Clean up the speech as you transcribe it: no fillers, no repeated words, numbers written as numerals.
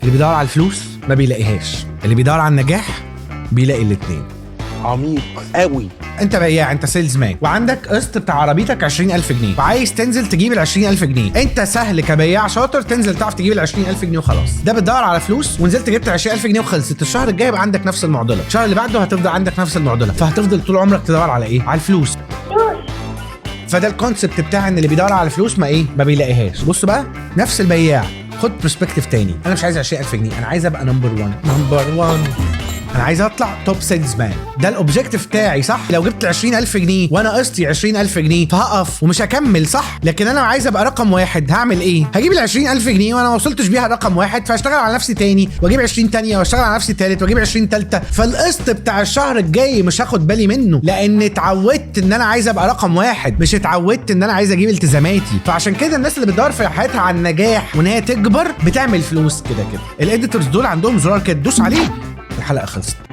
اللي بيدور على الفلوس ما بيلاقيهاش، اللي بيدور على النجاح بيلاقي الاتنين. عميق قوي. انت بياع، انت سيلز مان، وعندك قسط بتاع عربيتك 20000 جنيه وعايز تنزل تجيب ال 20000 جنيه. انت سهل كبياع شاطر تنزل تعرف تجيب ال 20000 جنيه وخلاص. ده بتدور على فلوس ونزلت جبت 20000 جنيه وخلصت. الشهر الجاي يبقى عندك نفس المعضله، الشهر اللي بعده هتفضل عندك نفس المعضله، فهتفضل طول عمرك تدور على ايه؟ على الفلوس. فده الكونسبت بتاع ان اللي بيدور على الفلوس ما بيلاقيهاش. بص بقى، نفس البياع خد برسبكتيف تاني. انا مش عايز 20000 جنيه، انا عايز ابقى نمبر 1. انا عايز اطلع توب سيلز مان، ده الاوبجيكتيف بتاعي صح. لو جبت 20000 جنيه وانا قسطي 20000 جنيه فهقف ومش هكمل صح. لكن انا عايز ابقى رقم واحد، هعمل ايه؟ هجيب ال 20000 جنيه وانا ما وصلتش بيها رقم واحد، فاشتغل على نفسي تاني واجيب 20 تانيه واشتغل على نفسي تالت واجيب 20 تالته. فالقسط بتاع الشهر الجاي مش هاخد بالي منه، لان اتعودت ان انا عايز ابقى رقم واحد، مش اتعودت ان انا عايز اجيب التزاماتي. فعشان كده الناس اللي بتدور في حياتها على النجاح وان هي تكبر بتعمل فلوس كده كده. الاديتورز دول عندهم زرار كده دوس عليه الحلقه خلصت.